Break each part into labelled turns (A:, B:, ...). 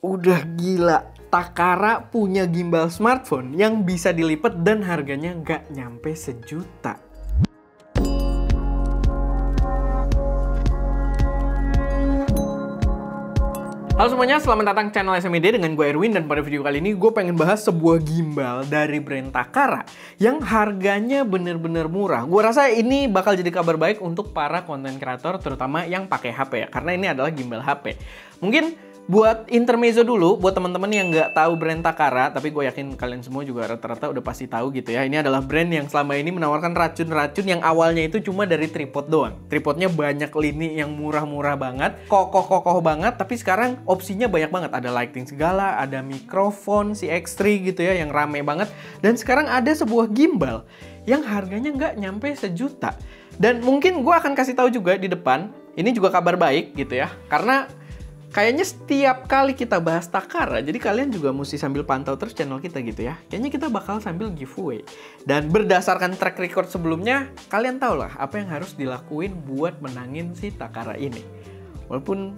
A: Udah gila, Takara punya gimbal smartphone yang bisa dilipat dan harganya nggak nyampe sejuta. Halo semuanya, selamat datang ke channel SMID dengan gue Erwin, dan pada video kali ini gue pengen bahas sebuah gimbal dari brand Takara yang harganya bener-bener murah. Gue rasa ini bakal jadi kabar baik untuk para konten kreator, terutama yang pakai HP ya, karena ini adalah gimbal HP. Mungkin buat intermezzo dulu, buat teman-teman yang nggak tahu brand Takara, tapi gue yakin kalian semua juga rata-rata udah pasti tahu gitu ya. Ini adalah brand yang selama ini menawarkan racun-racun yang awalnya itu cuma dari tripod doang. Tripodnya banyak lini yang murah-murah banget, kokoh-kokoh banget, tapi sekarang opsinya banyak banget. Ada lighting segala, ada mikrofon si X3 gitu ya yang rame banget. Dan sekarang ada sebuah gimbal yang harganya nggak nyampe sejuta. Dan mungkin gue akan kasih tahu juga di depan, ini juga kabar baik gitu ya, karena kayaknya setiap kali kita bahas Takara, jadi kalian juga mesti sambil pantau terus channel kita gitu ya. Kayaknya kita bakal sambil giveaway. Dan berdasarkan track record sebelumnya, kalian tau lah apa yang harus dilakuin buat menangin si Takara ini. Walaupun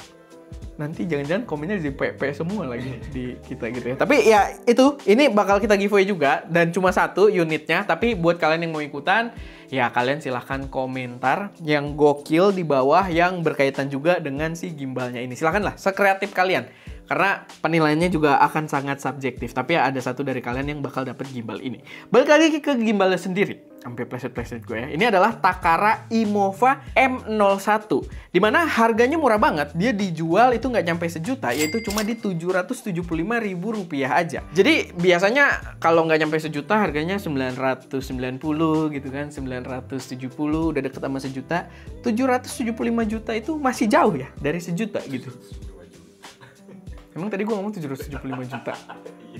A: nanti jangan-jangan komennya jadi PP semua lagi di kita gitu ya. Tapi ya itu, ini bakal kita giveaway juga. Dan cuma satu unitnya, tapi buat kalian yang mau ikutan, ya kalian silahkan komentar yang gokil di bawah yang berkaitan juga dengan si gimbalnya ini. Silahkan lah, sekreatif kalian. Karena penilaiannya juga akan sangat subjektif. Tapi ya ada satu dari kalian yang bakal dapet gimbal ini. Balik lagi ke gimbalnya sendiri. Sampai pleset-pleset gue ya. Ini adalah Takara Imova M01. Dimana harganya murah banget. Dia dijual itu nggak nyampe sejuta, yaitu cuma di Rp775.000 aja. Jadi biasanya kalau nggak nyampe sejuta harganya 990 gitu kan, 970, udah deket sama sejuta. 775 juta itu masih jauh ya dari sejuta gitu. Emang tadi gue ngomong 775 juta.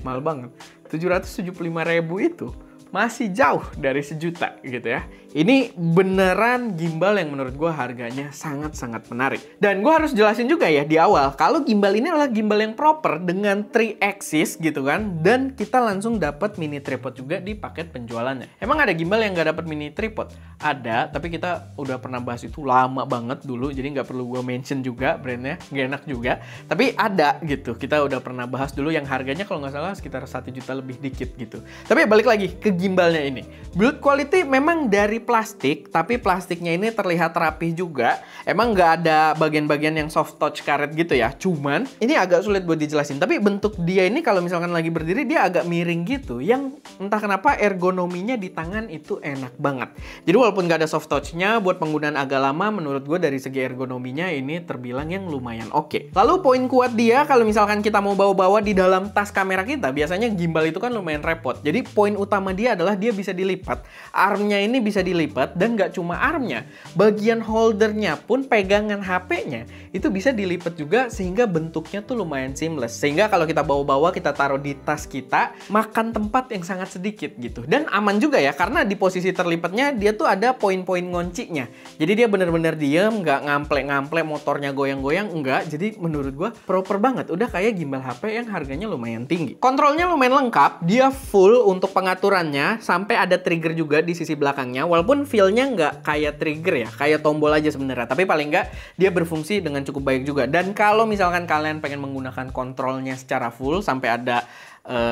A: Mahal banget. 775.000 itu masih jauh dari sejuta gitu ya. Ini beneran gimbal yang menurut gue harganya sangat-sangat menarik. Dan gue harus jelasin juga ya di awal, kalau gimbal ini adalah gimbal yang proper dengan 3 axis gitu kan. Dan kita langsung dapat mini tripod juga di paket penjualannya. Emang ada gimbal yang nggak dapat mini tripod? Ada, tapi kita udah pernah bahas itu lama banget dulu. Jadi nggak perlu gue mention juga brandnya, nggak enak juga. Tapi ada gitu, kita udah pernah bahas dulu yang harganya kalau nggak salah sekitar 1 juta lebih dikit gitu. Tapi balik lagi ke gimbalnya ini. Build quality memang dari plastik, tapi plastiknya ini terlihat rapih juga. Emang nggak ada bagian-bagian yang soft touch karet gitu ya. Cuman ini agak sulit buat dijelasin. Tapi bentuk dia ini kalau misalkan lagi berdiri dia agak miring gitu. Yang entah kenapa ergonominya di tangan itu enak banget. Jadi walaupun nggak ada soft touch-nya, buat penggunaan agak lama menurut gue dari segi ergonominya ini terbilang yang lumayan oke. Lalu poin kuat dia kalau misalkan kita mau bawa-bawa di dalam tas kamera kita, biasanya gimbal itu kan lumayan repot. Jadi poin utama dia adalah dia bisa dilipat. Armnya ini bisa dilipat, dan nggak cuma armnya, bagian holdernya pun pegangan HP-nya itu bisa dilipat juga sehingga bentuknya tuh lumayan seamless. Sehingga kalau kita bawa-bawa, kita taruh di tas kita, makan tempat yang sangat sedikit gitu. Dan aman juga ya, karena di posisi terlipatnya dia tuh ada poin-poin ngoncinya. Jadi dia bener-bener diem, nggak ngamplek-ngamplek, motornya goyang-goyang, enggak. Jadi menurut gua proper banget. Udah kayak gimbal HP yang harganya lumayan tinggi. Kontrolnya lumayan lengkap, dia full untuk pengaturannya, sampai ada trigger juga di sisi belakangnya. Walaupun feel-nya nggak kayak trigger ya, kayak tombol aja sebenarnya. Tapi paling nggak dia berfungsi dengan cukup baik juga. Dan kalau misalkan kalian pengen menggunakan kontrolnya secara full, sampai ada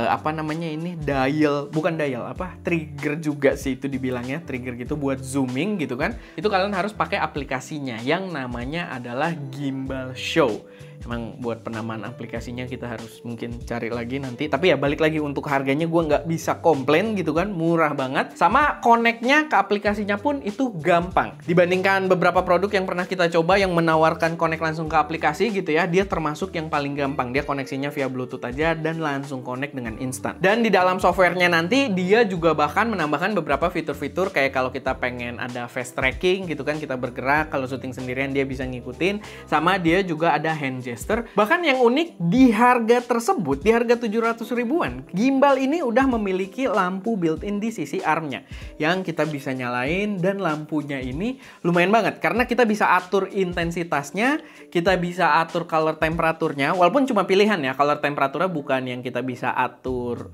A: apa namanya ini, trigger juga sih itu dibilangnya, trigger gitu buat zooming gitu kan. Itu kalian harus pakai aplikasinya yang namanya adalah Gimbal Show. Emang buat penamaan aplikasinya kita harus mungkin cari lagi nanti. Tapi ya balik lagi, untuk harganya gue nggak bisa komplain gitu kan, murah banget. Sama connect-nya ke aplikasinya pun itu gampang. Dibandingkan beberapa produk yang pernah kita coba yang menawarkan connect langsung ke aplikasi gitu ya, dia termasuk yang paling gampang. Dia koneksinya via Bluetooth aja dan langsung connect dengan instan. Dan di dalam softwarenya nanti dia juga bahkan menambahkan beberapa fitur-fitur kayak kalau kita pengen ada fast tracking gitu kan, kita bergerak, kalau syuting sendirian dia bisa ngikutin. Sama dia juga ada hand gesture. Bahkan yang unik, di harga tersebut, di harga 700 ribuan, gimbal ini udah memiliki lampu built-in di sisi armnya yang kita bisa nyalain. Dan lampunya ini lumayan banget karena kita bisa atur intensitasnya, kita bisa atur color temperaturnya. Walaupun cuma pilihan ya, color temperaturnya bukan yang kita bisa atur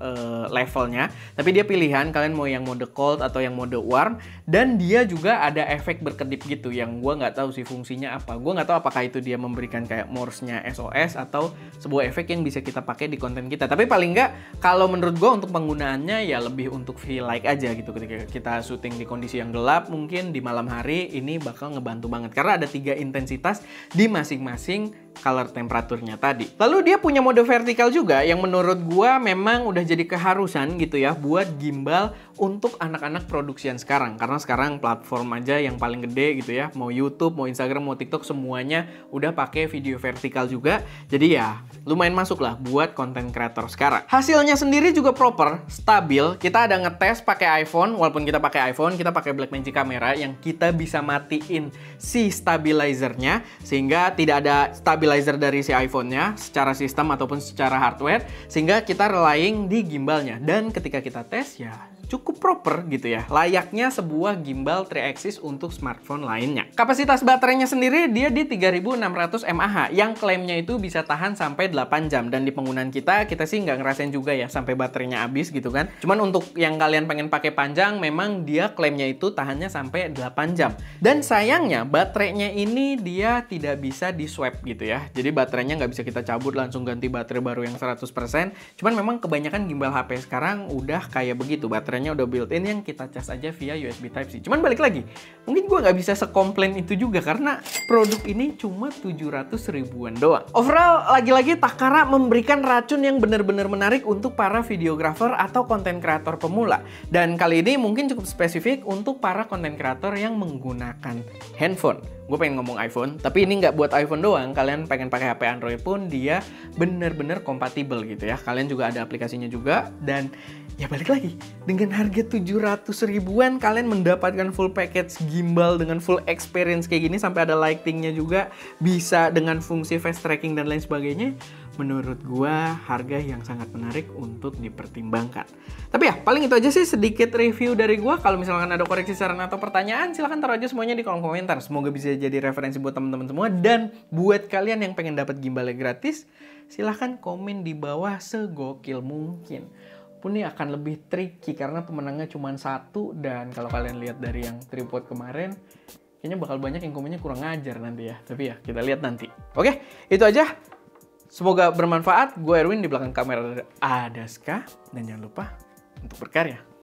A: levelnya, tapi dia pilihan kalian mau yang mode cold atau yang mode warm. Dan dia juga ada efek berkedip gitu yang gue nggak tahu sih fungsinya apa. Gue nggak tahu apakah itu dia memberikan kayak Morse hanya SOS atau sebuah efek yang bisa kita pakai di konten kita. Tapi paling nggak, kalau menurut gue untuk penggunaannya ya lebih untuk feel like aja gitu. Ketika kita syuting di kondisi yang gelap, mungkin di malam hari, ini bakal ngebantu banget. Karena ada 3 intensitas di masing-masing color temperaturnya tadi. Lalu dia punya mode vertikal juga yang menurut gua memang udah jadi keharusan gitu ya buat gimbal untuk anak-anak produksian sekarang. Karena sekarang platform aja yang paling gede gitu ya. Mau YouTube, mau Instagram, mau TikTok, semuanya udah pakai video vertikal juga. Jadi ya lumayan masuk lah buat konten kreator sekarang. Hasilnya sendiri juga proper, stabil. Kita ada ngetes pakai iPhone, walaupun kita pakai iPhone, kita pakai Blackmagic kamera yang kita bisa matiin si stabilizernya sehingga tidak ada stabilizer dari si iPhone-nya secara sistem ataupun secara hardware, sehingga kita relying di gimbalnya. Dan ketika kita tes ya cukup proper gitu ya, layaknya sebuah gimbal 3-axis untuk smartphone lainnya. Kapasitas baterainya sendiri dia di 3600 mAh yang klaimnya itu bisa tahan sampai 8 jam, dan di penggunaan kita sih nggak ngerasain juga ya sampai baterainya habis gitu kan. Cuman untuk yang kalian pengen pakai panjang, memang dia klaimnya itu tahannya sampai 8 jam. Dan sayangnya baterainya ini dia tidak bisa di swap gitu ya, jadi baterainya nggak bisa kita cabut langsung ganti baterai baru yang 100%. Cuman memang kebanyakan gimbal HP sekarang udah kayak begitu, baterainya udah built-in yang kita cas aja via USB Type-C. Cuman balik lagi, mungkin gue nggak bisa sekomplain itu juga karena produk ini cuma 700 ribuan doang. Overall, lagi-lagi Takara memberikan racun yang benar-benar menarik untuk para videographer atau konten kreator pemula. Dan kali ini mungkin cukup spesifik untuk para konten kreator yang menggunakan handphone. Gue pengen ngomong iPhone, tapi ini nggak buat iPhone doang. Kalian pengen pakai HP Android pun dia bener-bener kompatibel gitu ya. Kalian juga ada aplikasinya juga, dan ya balik lagi, dengan harga 700 ribuan kalian mendapatkan full package gimbal dengan full experience kayak gini, sampai ada lightingnya juga, bisa dengan fungsi fast tracking dan lain sebagainya. Menurut gua harga yang sangat menarik untuk dipertimbangkan. Tapi ya paling itu aja sih sedikit review dari gua. Kalau misalkan ada koreksi, saran atau pertanyaan, silahkan taruh aja semuanya di kolom komentar. Semoga bisa jadi referensi buat teman-teman semua. Dan buat kalian yang pengen dapat gimbalnya gratis, silahkan komen di bawah segokil mungkin. Pun ini akan lebih tricky karena pemenangnya cuma 1, dan kalau kalian lihat dari yang tripod kemarin, kayaknya bakal banyak yang komennya kurang ajar nanti ya. Tapi ya kita lihat nanti. Oke, itu aja. Semoga bermanfaat. Gue Erwin, di belakang kamera ada Adaska, dan jangan lupa untuk berkarya.